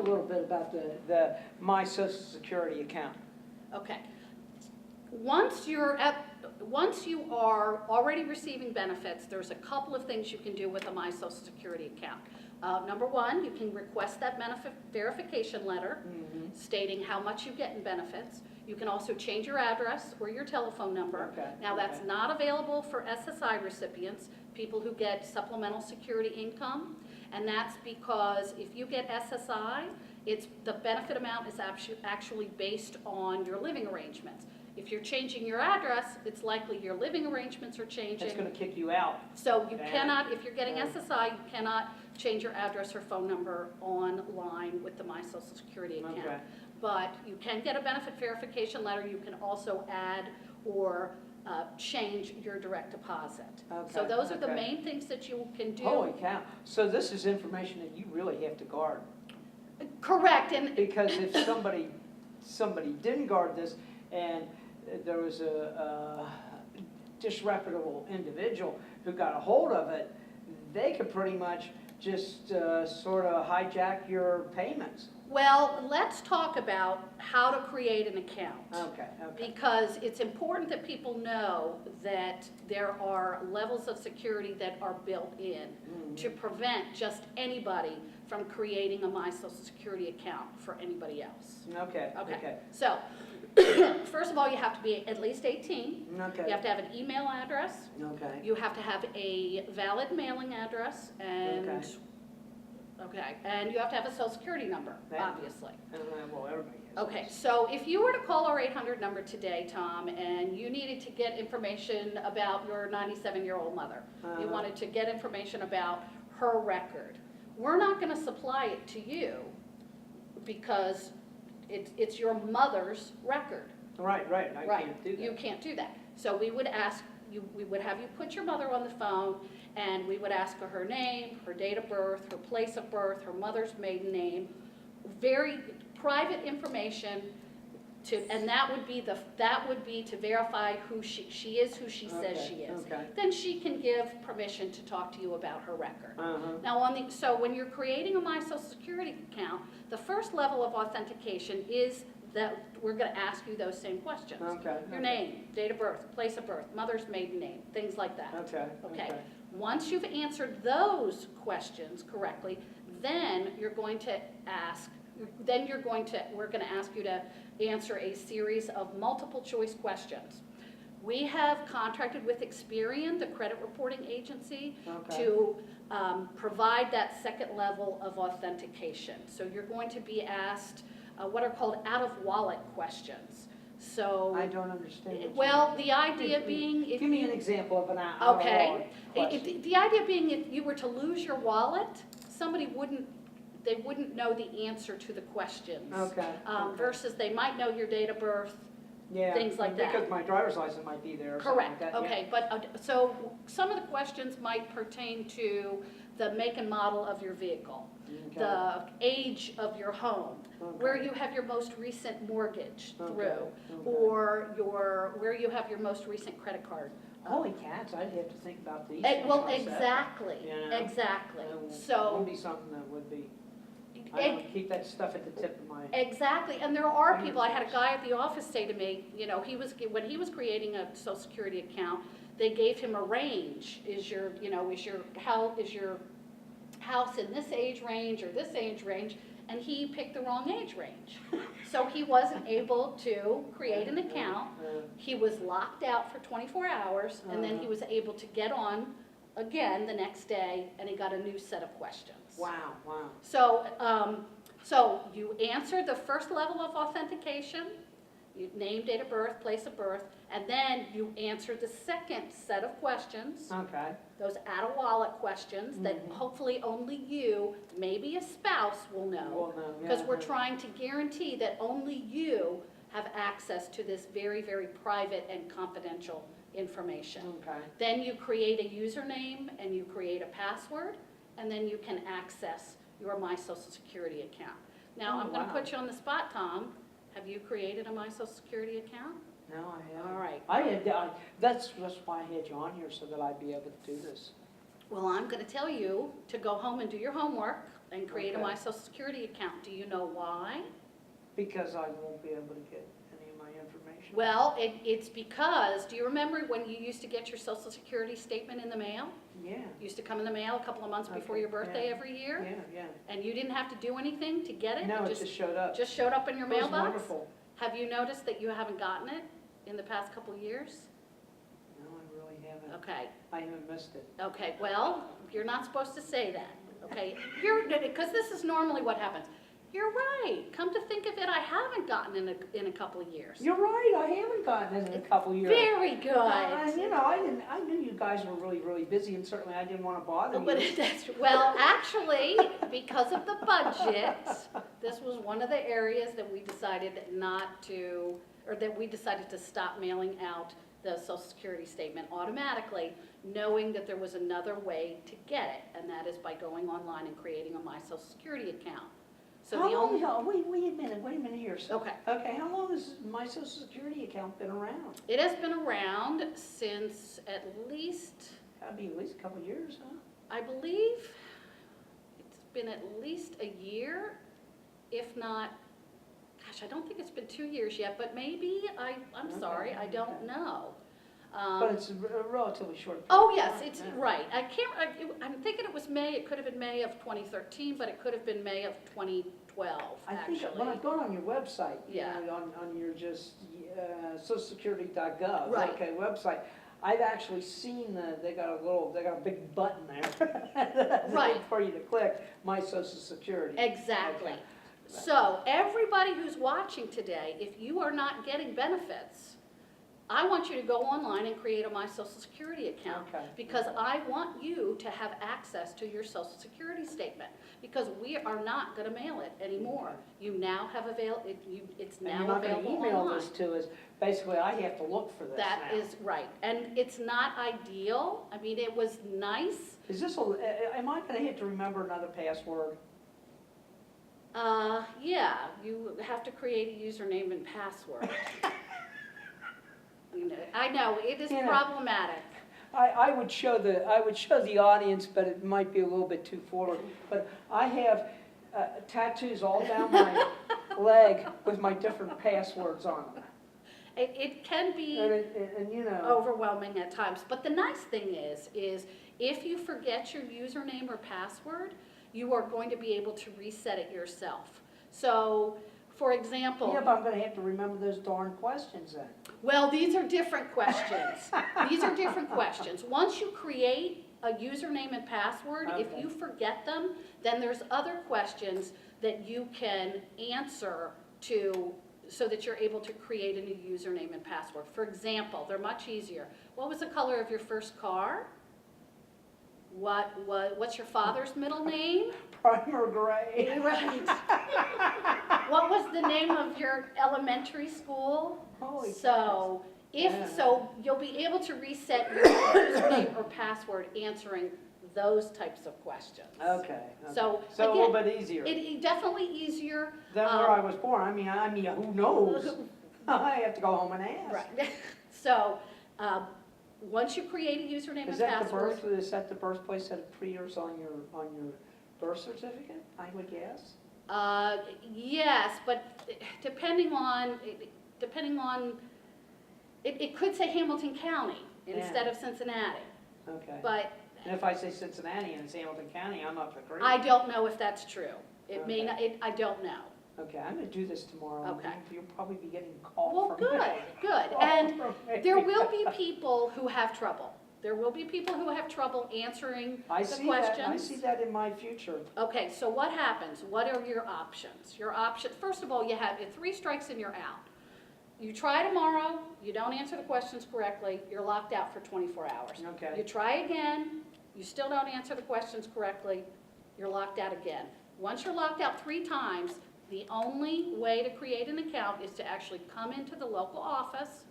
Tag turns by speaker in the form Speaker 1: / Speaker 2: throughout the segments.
Speaker 1: a little bit about the My Social Security account.
Speaker 2: Okay. Once you are already receiving benefits, there's a couple of things you can do with a My Social Security account. Number one, you can request that benefit verification letter stating how much you get in benefits. You can also change your address or your telephone number.
Speaker 1: Okay.
Speaker 2: Now that's not available for SSI recipients, people who get supplemental security income, and that's because if you get SSI, the benefit amount is actually based on your living arrangements. If you're changing your address, it's likely your living arrangements are changing.
Speaker 1: It's going to kick you out.
Speaker 2: So you cannot, if you're getting SSI, you cannot change your address or phone number online with the My Social Security account.
Speaker 1: Okay.
Speaker 2: But you can get a benefit verification letter. You can also add or change your direct deposit.
Speaker 1: Okay.
Speaker 2: So those are the main things that you can do.
Speaker 1: Holy cow. So this is information that you really have to guard.
Speaker 2: Correct. And
Speaker 1: Because if somebody didn't guard this and there was a disreputable individual who got a hold of it, they could pretty much just sort of hijack your payments.
Speaker 2: well, let's talk about how to create an account.
Speaker 1: Okay.
Speaker 2: Because it's important that people know that there are levels of security that are built in to prevent just anybody from creating a My Social Security account for anybody else.
Speaker 1: Okay.
Speaker 2: So, first of all, you have to be at least 18.
Speaker 1: Okay.
Speaker 2: You have to have an email address.
Speaker 1: Okay.
Speaker 2: You have to have a valid mailing address, and and you have to have a Social Security number, obviously.
Speaker 1: Well, everybody has.
Speaker 2: Okay, so if you were to call our 800 number today, Tom, and you needed to get information about your 97-year-old mother, you wanted to get information about her record, we're not going to supply it to you because it's your mother's record.
Speaker 1: Right. I can't do that.
Speaker 2: You can't do that. So we would ask you, we would have you put your mother on the phone, and we would ask her name, her date of birth, her place of birth, her mother's maiden name, very private information, and that would be to verify who she is, who she says she is.
Speaker 1: Okay.
Speaker 2: Then she can give permission to talk to you about her record. Now, so when you're creating a My Social Security account, the first level of authentication is that we're going to ask you those same questions. Your name, date of birth, place of birth, mother's maiden name, things like that. Okay. Once you've answered those questions correctly, then we're going to ask you to answer a series of multiple choice questions. We have contracted with Experian, the credit reporting agency, to provide that second level of authentication. So you're going to be asked what are called out-of-wallet questions. So
Speaker 1: I don't understand.
Speaker 2: Well, the idea being,
Speaker 1: give me an example of an out-of-wallet question.
Speaker 2: The idea being, if you were to lose your wallet, somebody wouldn't know the answer to the questions. Versus they might know your date of birth, things like that.
Speaker 1: Because my driver's license might be there. Or
Speaker 2: correct.
Speaker 1: Like that.
Speaker 2: Okay, but so some of the questions might pertain to the make and model of your vehicle, the age of your home, where you have your most recent mortgage through, or where you have your most recent credit card.
Speaker 1: Holy cats! I'd have to think about these.
Speaker 2: Well, exactly, exactly.
Speaker 1: So it would be something that would be. I don't keep that stuff at the tip of my.
Speaker 2: Exactly, and there are people. I had a guy at the office say to me, when he was creating a Social Security account, they gave him a range. Is your house in this age range or this age range? And he picked the wrong age range. So he wasn't able to create an account. He was locked out for 24 hours, and then he was able to get on again the next day, and he got a new set of questions.
Speaker 1: Wow.
Speaker 2: So you answered the first level of authentication, name, date of birth, place of birth, and then you answered the second set of questions. Those out-of-wallet questions that hopefully only you, maybe a spouse, will know. Because we're trying to guarantee that only you have access to this very, very private and confidential information. Then you create a username and you create a password, and then you can access your My Social Security account. Now, I'm going to put you on the spot, Tom. Have you created a My Social Security account?
Speaker 1: No, I haven't.
Speaker 2: All right.
Speaker 1: That's why I had you on here, so that I'd be able to do this.
Speaker 2: Well, I'm going to tell you to go home and do your homework and create
Speaker 1: Okay.
Speaker 2: a My Social Security account. Do you know why?
Speaker 1: Because I won't be able to get any of my information.
Speaker 2: Well, it's because, do you remember when you used to get your Social Security statement in the mail?
Speaker 1: Yeah,
Speaker 2: Used to come in the mail a couple of months before
Speaker 1: Okay,
Speaker 2: your birthday
Speaker 1: yeah.
Speaker 2: every year?
Speaker 1: yeah.
Speaker 2: And you didn't have to do anything to get it?
Speaker 1: No, it just showed up.
Speaker 2: Just showed up in your
Speaker 1: It was
Speaker 2: mailbox?
Speaker 1: wonderful.
Speaker 2: Have you noticed that you haven't gotten it in the past couple of years?
Speaker 1: No, I really haven't.
Speaker 2: Okay,
Speaker 1: I haven't missed it.
Speaker 2: okay, well, you're not supposed to say that, okay? Because this is normally what happens. You're right, come to think of it, I haven't gotten in a couple of years.
Speaker 1: You're right, I haven't gotten it in a couple years.
Speaker 2: Very good.
Speaker 1: You know, I knew you guys were really, really busy, and certainly I didn't want to bother you.
Speaker 2: But well, actually, because of the budget, this was one of the areas that we decided not to, or that we decided to stop mailing out the Social Security statement automatically, knowing that there was another way to get it, and that is by going online and creating a My Social Security account. So
Speaker 1: How
Speaker 2: the
Speaker 1: long,
Speaker 2: only,
Speaker 1: wait a minute here. So,
Speaker 2: Okay.
Speaker 1: Okay, how long has my Social Security account been around?
Speaker 2: it has been around since at least,
Speaker 1: Gotta be at least a couple of years, huh?
Speaker 2: I believe, it's been at least a year, if not, gosh, I don't think it's been 2 years yet, but maybe, I'm
Speaker 1: Okay,
Speaker 2: sorry, I don't
Speaker 1: okay.
Speaker 2: know.
Speaker 1: But it's a relatively short period.
Speaker 2: Oh,
Speaker 1: of
Speaker 2: yes,
Speaker 1: time,
Speaker 2: it's,
Speaker 1: yeah.
Speaker 2: right, I'm thinking it was May, it could have been May of 2013, but it could have been May of 2012,
Speaker 1: I think
Speaker 2: actually.
Speaker 1: when I've gone on your website,
Speaker 2: Yeah.
Speaker 1: you know, on your just socialsecurity.gov,
Speaker 2: Right.
Speaker 1: okay, website, I've actually seen they got a big button there
Speaker 2: Right.
Speaker 1: for you to click, My Social Security.
Speaker 2: Exactly.
Speaker 1: Okay.
Speaker 2: So, everybody who's watching today, if you are not getting benefits, I want you to go online and create a My Social Security account.
Speaker 1: Okay.
Speaker 2: Because I want you to have access to your Social Security statement, because we are not gonna mail it anymore.
Speaker 1: Okay.
Speaker 2: You now have it's
Speaker 1: And
Speaker 2: now
Speaker 1: you're not
Speaker 2: available
Speaker 1: gonna email
Speaker 2: online.
Speaker 1: this to us, basically I have to look for this
Speaker 2: That
Speaker 1: now.
Speaker 2: is right, and it's not ideal, I mean, it was nice.
Speaker 1: Is this, am I gonna have to remember another password?
Speaker 2: Yeah, you have to create a username and password. You know, I know, it is
Speaker 1: You know,
Speaker 2: problematic.
Speaker 1: I would show the audience, but it might be a little bit too forward. But I have tattoos all down my leg with my different passwords on them.
Speaker 2: It can be
Speaker 1: And you know,
Speaker 2: overwhelming at times, but the nice thing is if you forget your username or password, you are going to be able to reset it yourself. So, for example.
Speaker 1: yeah, but I'm gonna have to remember those darn questions then.
Speaker 2: Well, these are different questions. These are different questions. Once you create a username and password, if
Speaker 1: Okay.
Speaker 2: you forget them, then there's other questions that you can answer to, so that you're able to create a new username and password. For example, they're much easier. What was the color of your first car? What's your father's middle name?
Speaker 1: Primer gray.
Speaker 2: Right. What was the name of your elementary school?
Speaker 1: Holy
Speaker 2: So,
Speaker 1: Yeah.
Speaker 2: so you'll be able to reset your username or password answering those types of questions.
Speaker 1: Okay.
Speaker 2: So,
Speaker 1: a little
Speaker 2: again,
Speaker 1: bit easier
Speaker 2: It definitely easier.
Speaker 1: than where I was born. I mean, who knows? I have to go home and ask.
Speaker 2: Right. So, once you create a username and password.
Speaker 1: Is that the birthplace that appears on your birth certificate, I would guess?
Speaker 2: Yes, but depending on, it could say Hamilton County instead of Cincinnati.
Speaker 1: Okay.
Speaker 2: But
Speaker 1: And if I say Cincinnati and it's Hamilton County, I'm up the creek.
Speaker 2: I don't know if that's true. It may
Speaker 1: Okay.
Speaker 2: not, I don't know.
Speaker 1: Okay, I'm gonna do this tomorrow.
Speaker 2: Okay.
Speaker 1: You'll probably be getting a call
Speaker 2: Well,
Speaker 1: from me.
Speaker 2: good.
Speaker 1: Call
Speaker 2: And
Speaker 1: from me.
Speaker 2: there will be people who have trouble. There will be people who have trouble answering
Speaker 1: I
Speaker 2: the
Speaker 1: see
Speaker 2: questions.
Speaker 1: that, I see that in my future.
Speaker 2: Okay, so what happens? What are your options? First of all, you have 3 strikes and you're out. You try tomorrow, you don't answer the questions correctly, you're locked out for 24 hours. You
Speaker 1: Okay,
Speaker 2: try again, you still don't answer the questions correctly, you're locked out again. Once you're locked out 3 times, the only way to create an account is to actually come into the local office,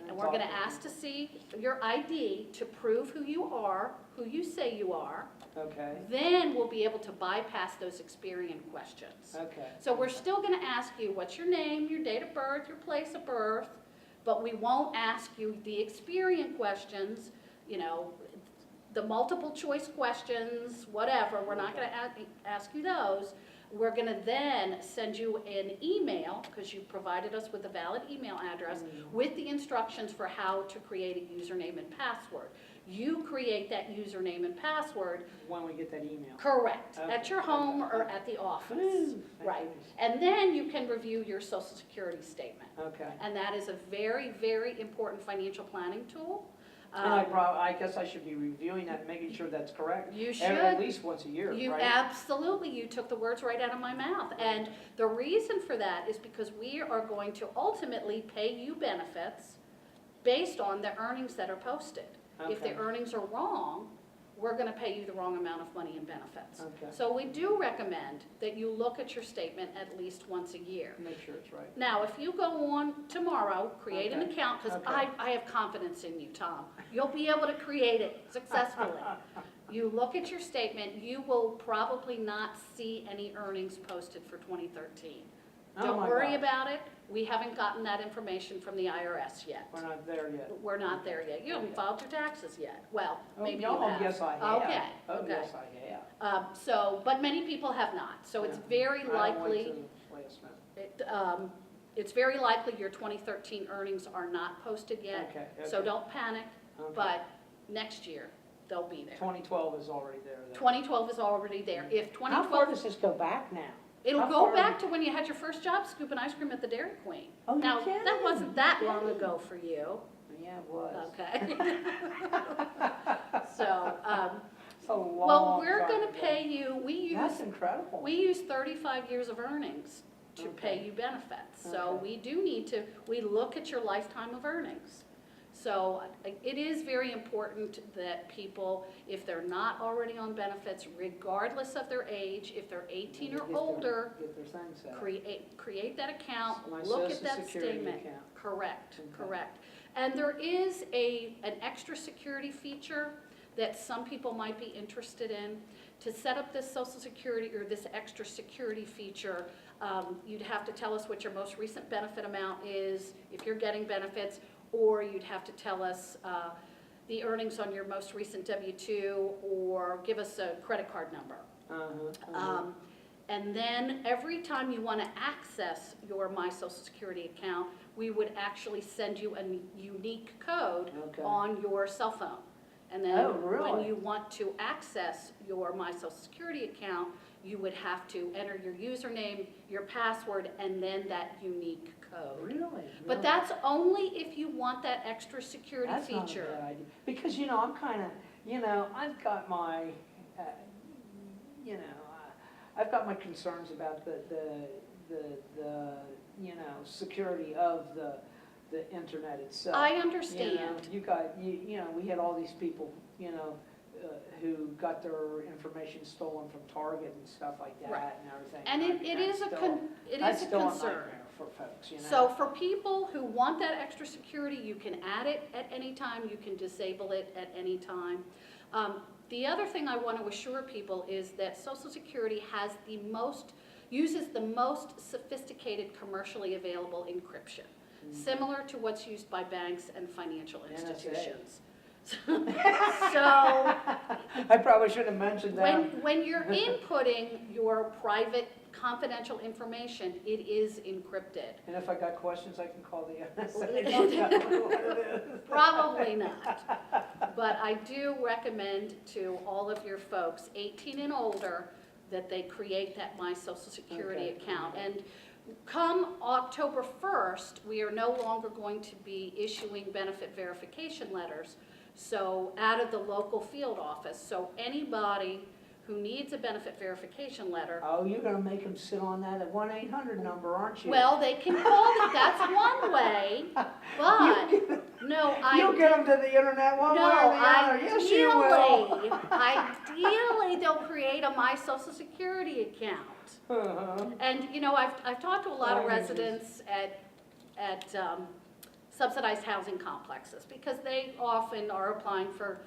Speaker 2: and we're gonna ask to see your ID to prove who you are, who you say you are.
Speaker 1: okay,
Speaker 2: Then we'll be able to bypass those Experian questions.
Speaker 1: okay.
Speaker 2: So we're still gonna ask you what's your name, your date of birth, your place of birth, but we won't ask you the Experian questions, you know, the multiple choice questions, whatever, we're not gonna ask you those. We're gonna then send you an email, because you provided us with a valid email address, with the instructions for how to create a username and password. You create that username and password.
Speaker 1: When we get that email.
Speaker 2: Correct,
Speaker 1: Okay.
Speaker 2: at your home or at the office.
Speaker 1: Ooh,
Speaker 2: Right,
Speaker 1: goodness.
Speaker 2: and then you can review your Social Security statement.
Speaker 1: Okay.
Speaker 2: And that is a very, very important financial planning tool.
Speaker 1: And I guess I should be reviewing that, making sure that's correct.
Speaker 2: You should.
Speaker 1: At least once a year,
Speaker 2: You
Speaker 1: right?
Speaker 2: absolutely, you took the words right out of my mouth. And the reason for that is because we are going to ultimately pay you benefits based on the earnings that are posted. If the
Speaker 1: Okay.
Speaker 2: earnings are wrong, we're gonna pay you the wrong amount of money in benefits.
Speaker 1: Okay.
Speaker 2: So we do recommend that you look at your statement at least once a year.
Speaker 1: Make sure it's right.
Speaker 2: Now, if you go on tomorrow, create an
Speaker 1: Okay.
Speaker 2: account, because
Speaker 1: Okay.
Speaker 2: I have confidence in you, Tom. You'll be able to create it successfully. You look at your statement, you will probably not see any earnings posted for 2013.
Speaker 1: Oh
Speaker 2: Don't
Speaker 1: my
Speaker 2: worry
Speaker 1: gosh.
Speaker 2: about it. We haven't gotten that information from the IRS yet.
Speaker 1: We're not there yet.
Speaker 2: We're not there yet. You haven't
Speaker 1: Okay.
Speaker 2: filed your taxes yet. Well,
Speaker 1: Oh,
Speaker 2: maybe
Speaker 1: no,
Speaker 2: you have.
Speaker 1: yes, I have.
Speaker 2: Okay,
Speaker 1: Oh,
Speaker 2: okay.
Speaker 1: yes, I have.
Speaker 2: But many people have not. So it's
Speaker 1: Yeah.
Speaker 2: very
Speaker 1: I went
Speaker 2: likely.
Speaker 1: to the last minute.
Speaker 2: It's very likely your 2013 earnings are not posted yet,
Speaker 1: Okay,
Speaker 2: so
Speaker 1: okay.
Speaker 2: don't panic,
Speaker 1: Okay.
Speaker 2: but next year, they'll be there.
Speaker 1: 2012 is already there. then.
Speaker 2: 2012 is already there. If
Speaker 3: How far
Speaker 2: 2012,
Speaker 3: does this go back now?
Speaker 2: it'll
Speaker 3: how
Speaker 2: go
Speaker 3: far-
Speaker 2: back to when you had your first job scooping ice cream at the Dairy Queen.
Speaker 3: Oh, you're
Speaker 2: Now, that
Speaker 3: kidding.
Speaker 2: wasn't that long ago for you,
Speaker 1: Yeah, it was.
Speaker 2: okay? So,
Speaker 1: It's a long
Speaker 2: well, we're
Speaker 1: time
Speaker 2: gonna
Speaker 1: ago.
Speaker 2: pay you,
Speaker 1: That's incredible.
Speaker 2: we use 35 years of earnings to pay
Speaker 1: Okay.
Speaker 2: you benefits. So
Speaker 1: Okay.
Speaker 2: we do need to, we look at your lifetime of earnings. So it is very important that people, if they're not already on benefits, regardless of their age, if they're 18 or
Speaker 1: Get their-
Speaker 2: older,
Speaker 1: Get their thing set up.
Speaker 2: create that account,
Speaker 1: My
Speaker 2: look at
Speaker 1: Social
Speaker 2: that
Speaker 1: Security
Speaker 2: statement.
Speaker 1: account.
Speaker 2: Correct,
Speaker 1: Okay.
Speaker 2: correct. And there is an extra security feature that some people might be interested in. To set up this Social Security or this extra security feature, you'd have to tell us what your most recent benefit amount is, if you're getting benefits, or you'd have to tell us the earnings on your most recent W-2, or give us a credit card number. And then every time you want to access your My Social Security account, we would actually send you a unique code
Speaker 1: Okay.
Speaker 2: on your cell phone. And then
Speaker 1: Oh, really?
Speaker 2: when you want to access your My Social Security account, you would have to enter your username, your password, and then that unique code.
Speaker 1: Really?
Speaker 2: But that's only if you want that extra security
Speaker 1: That's not a
Speaker 2: feature.
Speaker 1: bad idea. Because, I'm kind of, I've got my, I've got my concerns about the security of the internet itself.
Speaker 2: I understand.
Speaker 1: We had all these people, who got their information stolen from Target and stuff like that
Speaker 2: Right.
Speaker 1: and everything.
Speaker 2: And it is a
Speaker 1: That's still a
Speaker 2: concern.
Speaker 1: nightmare for folks,
Speaker 2: So for people who want that extra security, you can add it at any time, you can disable it at any time. The other thing I want to assure people is that Social Security uses the most sophisticated commercially available encryption, similar to what's used by banks and financial
Speaker 1: NSA.
Speaker 2: institutions. So
Speaker 1: I probably should have mentioned that.
Speaker 2: when you're inputting your private confidential information, it is encrypted.
Speaker 1: And if I got questions, I can call the NSA.
Speaker 2: Probably not. But I do recommend to all of your folks, 18 and older, that they create that My Social Security
Speaker 1: Okay.
Speaker 2: account. And come October 1st, we are no longer going to be issuing benefit verification letters, so out of the local field office. So anybody who needs a benefit verification letter,
Speaker 1: Oh, you're gonna make them sit on that at 1-800 number, aren't you?
Speaker 2: well, they can call it, that's one way, but, no,
Speaker 1: You'll get them to the internet one way or the other. Yes, you will.
Speaker 2: Ideally, they'll create a My Social Security account.
Speaker 1: Uh-huh.
Speaker 2: And, I've talked to a lot of
Speaker 1: Oh,
Speaker 2: residents at subsidized housing complexes, because they often are applying for,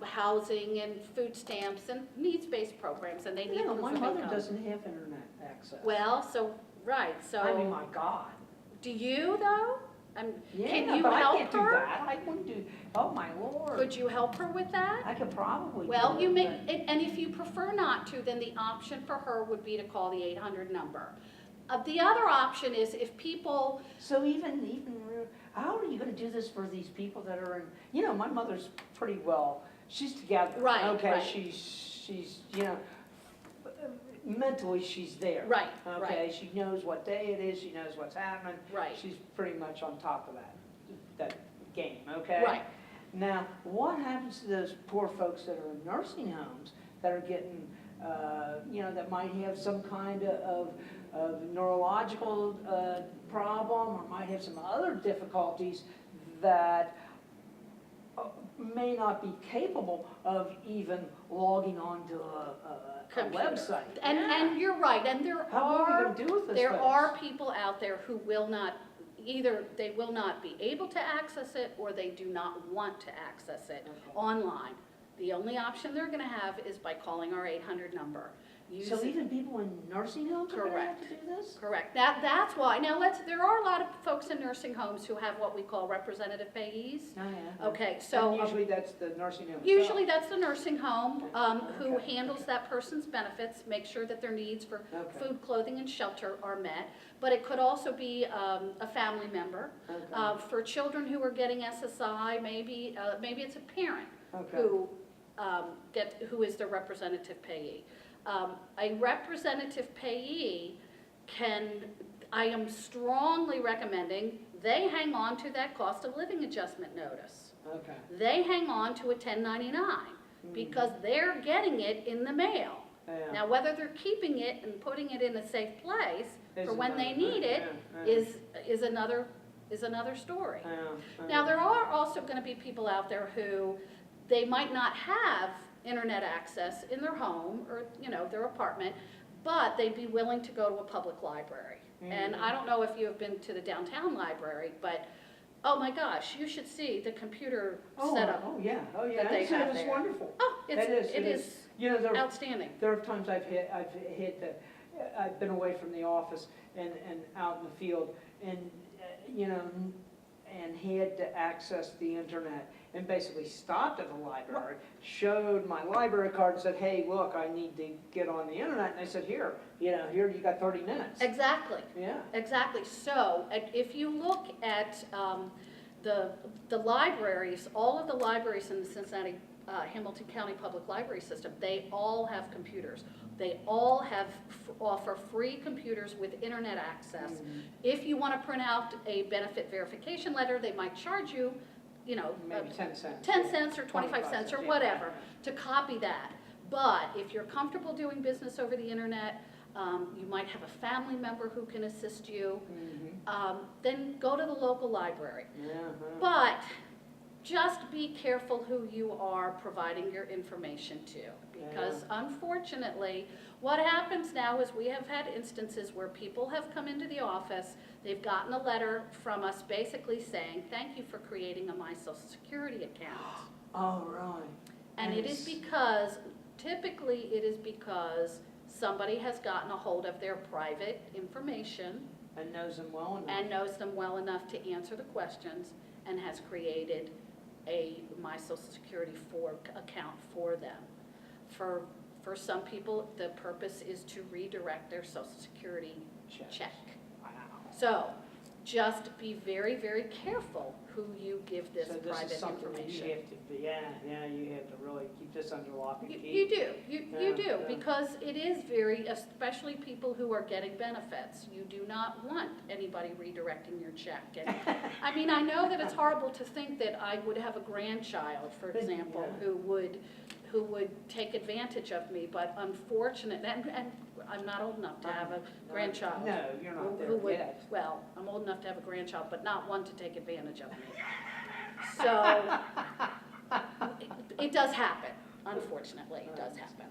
Speaker 2: housing and food stamps and needs-based programs, and they need
Speaker 1: Yeah,
Speaker 2: proof
Speaker 1: my
Speaker 2: of
Speaker 1: mother
Speaker 2: income.
Speaker 1: doesn't have internet access.
Speaker 2: Well, so, right, so.
Speaker 1: I mean, my God.
Speaker 2: Do you, though? Can you
Speaker 1: but I
Speaker 2: help
Speaker 1: can't do
Speaker 2: her?
Speaker 1: that. I wouldn't do, oh my Lord.
Speaker 2: Could you help her with that?
Speaker 1: I could probably
Speaker 2: Well,
Speaker 1: do
Speaker 2: you
Speaker 1: it,
Speaker 2: may,
Speaker 1: but-
Speaker 2: and if you prefer not to, then the option for her would be to call the 800 number. The other option is if people,
Speaker 1: So even, how are you gonna do this for these people that are in, my mother's pretty well, she's together.
Speaker 2: Right,
Speaker 1: Okay,
Speaker 2: right.
Speaker 1: she's, mentally she's there.
Speaker 2: Right,
Speaker 1: Okay,
Speaker 2: right.
Speaker 1: she knows what day it is, she knows what's happening.
Speaker 2: Right.
Speaker 1: She's pretty much on top of that game, okay?
Speaker 2: Right.
Speaker 1: Now, what happens to those poor folks that are in nursing homes that are getting, that might have some kind of neurological problem or might have some other difficulties that may not be capable of even logging onto a
Speaker 2: Computer.
Speaker 1: website?
Speaker 2: And you're right, and
Speaker 1: How are we gonna do with this?
Speaker 2: there
Speaker 1: folks?
Speaker 2: are people out there who will not, either they will not be able to access it or they do not want to access it
Speaker 1: Okay.
Speaker 2: online. The only option they're gonna have is by calling our 800 number.
Speaker 1: So even people in nursing homes are gonna have
Speaker 2: Correct.
Speaker 1: to do this?
Speaker 2: Correct. That's why. Now there are a lot of folks in nursing homes who have what we call representative payees.
Speaker 1: Oh, yeah.
Speaker 2: Okay, so.
Speaker 1: And usually that's the nursing home.
Speaker 2: Usually that's the nursing home who
Speaker 1: Okay.
Speaker 2: handles that person's benefits, make sure that their needs for
Speaker 1: Okay.
Speaker 2: food, clothing, and shelter are met. But it could also be a family member.
Speaker 1: Okay.
Speaker 2: For children who are getting SSI, maybe it's a parent
Speaker 1: Okay.
Speaker 2: who is the representative payee. A representative payee I am strongly recommending they hang on to that cost of living adjustment notice.
Speaker 1: Okay.
Speaker 2: They hang on to a 1099 because they're getting it in the mail.
Speaker 1: Yeah.
Speaker 2: Now, whether they're keeping it and putting it in a safe place
Speaker 1: Is
Speaker 2: for when they
Speaker 1: another
Speaker 2: need
Speaker 1: thing,
Speaker 2: it
Speaker 1: yeah.
Speaker 2: is another story.
Speaker 1: Yeah.
Speaker 2: Now, there are also going to be people out there who they might not have internet access in their home or, their apartment, but they'd be willing to go to a public library. And I don't know if you have been to the downtown library, but, oh my gosh, you should see the computer setup.
Speaker 1: Oh, yeah,
Speaker 2: that they have
Speaker 1: It's
Speaker 2: there.
Speaker 1: wonderful.
Speaker 2: Oh, it is outstanding.
Speaker 1: There are times I've been away from the office and out in the field and, and had to access the internet and basically stopped at the library, showed my library card and said, hey, look, I need to get on the internet. And I said, here you got 30 minutes.
Speaker 2: Exactly.
Speaker 1: Yeah.
Speaker 2: Exactly. So if you look at the libraries, all of the libraries in the Cincinnati, Hamilton County Public Library System, they all have computers. They all offer free computers with internet access. If you want to print out a benefit verification letter, they might charge you,
Speaker 1: Maybe 10 cents.
Speaker 2: 10 cents or 25 cents or whatever to copy that. But if you're comfortable doing business over the internet, you might have a family member who can assist you, then go to the local library. But just be careful who you are providing your information to, because unfortunately, what happens now is we have had instances where people have come into the office, they've gotten a letter from us basically saying, thank you for creating a My Social Security account.
Speaker 1: Oh, right.
Speaker 2: And it is because, typically it is because somebody has gotten a hold of their private information
Speaker 1: And knows them well enough.
Speaker 2: and knows them well enough to answer the questions and has created a My Social Security account for them. For some people, the purpose is to redirect their Social Security check.
Speaker 1: Wow.
Speaker 2: So just be very, very careful who you give this
Speaker 1: So
Speaker 2: private
Speaker 1: is something that
Speaker 2: information.
Speaker 1: you have to be, you have to really keep this under lock and key.
Speaker 2: You do, you
Speaker 1: Yeah,
Speaker 2: do,
Speaker 1: yeah.
Speaker 2: because it is very, especially people who are getting benefits, you do not want anybody redirecting your check. And, I mean, I know that it's horrible to think that I would have a grandchild, for example,
Speaker 1: Yeah.
Speaker 2: who would take advantage of me, but unfortunately, and I'm not old enough to have a grandchild.
Speaker 1: No, you're not
Speaker 2: who
Speaker 1: there
Speaker 2: would-
Speaker 1: yet.
Speaker 2: Well, I'm old enough to have a grandchild, but not one to take advantage of me. So, it does happen, unfortunately, it does happen.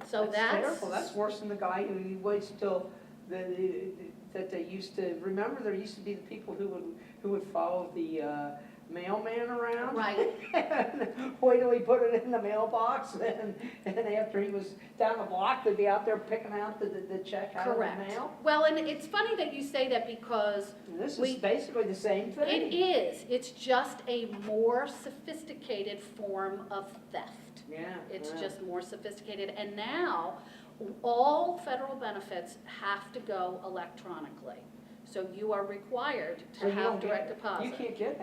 Speaker 2: So that's.
Speaker 1: terrible. That's worse than the guy who waits till that they used to, remember there used to be the people who would follow the mailman around.
Speaker 2: Right.
Speaker 1: Wait till he put it in the mailbox, and after he was down the block, they'd be out there picking out the check out of
Speaker 2: Correct.
Speaker 1: the mail.
Speaker 2: Well, and it's funny that you say that because
Speaker 1: And this is basically the same thing.
Speaker 2: it is. It's just a more sophisticated form of theft.
Speaker 1: Yeah.
Speaker 2: It's
Speaker 1: yeah.
Speaker 2: just more sophisticated. And now, all federal benefits have to go electronically. So you are required
Speaker 1: So
Speaker 2: to
Speaker 1: you
Speaker 2: have
Speaker 1: don't
Speaker 2: direct
Speaker 1: get,
Speaker 2: deposit.
Speaker 1: You can't get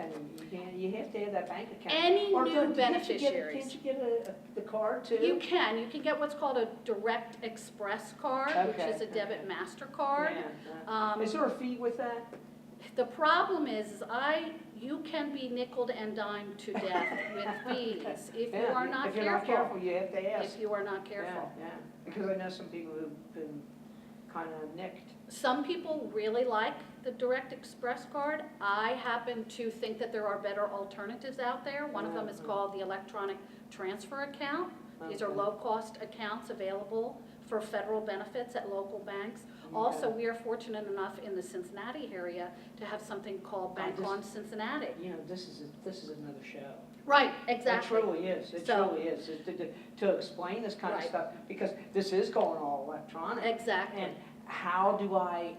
Speaker 1: any. You have to have that bank account.
Speaker 2: Any
Speaker 1: Or
Speaker 2: new
Speaker 1: can't
Speaker 2: beneficiaries.
Speaker 1: Can't you get the card too?
Speaker 2: You can get what's called a Direct Express card, which
Speaker 1: Okay,
Speaker 2: is a debit MasterCard.
Speaker 1: Yeah. Is there a fee with that?
Speaker 2: The problem is you can be nickeled and dimed to death with fees if you are not
Speaker 1: If you're not
Speaker 2: careful.
Speaker 1: careful, you have to ask.
Speaker 2: If you are not careful.
Speaker 1: Yeah, because I know some people who've been kind of nicked.
Speaker 2: Some people really like the Direct Express card. I happen to think that there are better alternatives out there. One of them is called the Electronic Transfer Account. These are low-cost accounts available for federal benefits at local banks. Also, we are fortunate enough in the Cincinnati area to have something called Bank on Cincinnati.
Speaker 1: You know, this is another show.
Speaker 2: Right, exactly.
Speaker 1: It truly is. It truly is. To explain this kind of stuff, because this is going all electronic.
Speaker 2: Exactly.
Speaker 1: And how do I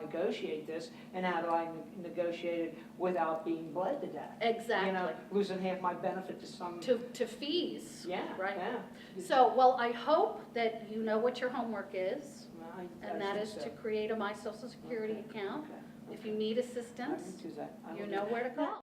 Speaker 1: negotiate this, and how do I negotiate it without being bled to death?
Speaker 2: Exactly.
Speaker 1: You know, losing half my benefit to some.
Speaker 2: To fees.
Speaker 1: Yeah.
Speaker 2: Right.
Speaker 1: Yeah.
Speaker 2: So, well, I hope that you know what your homework is,
Speaker 1: Well,
Speaker 2: and that is to create a My Social Security account.
Speaker 1: Okay.
Speaker 2: If you need
Speaker 1: I
Speaker 2: assistance,
Speaker 1: can do that. I will
Speaker 2: you
Speaker 1: do
Speaker 2: know
Speaker 1: that.
Speaker 2: where to call.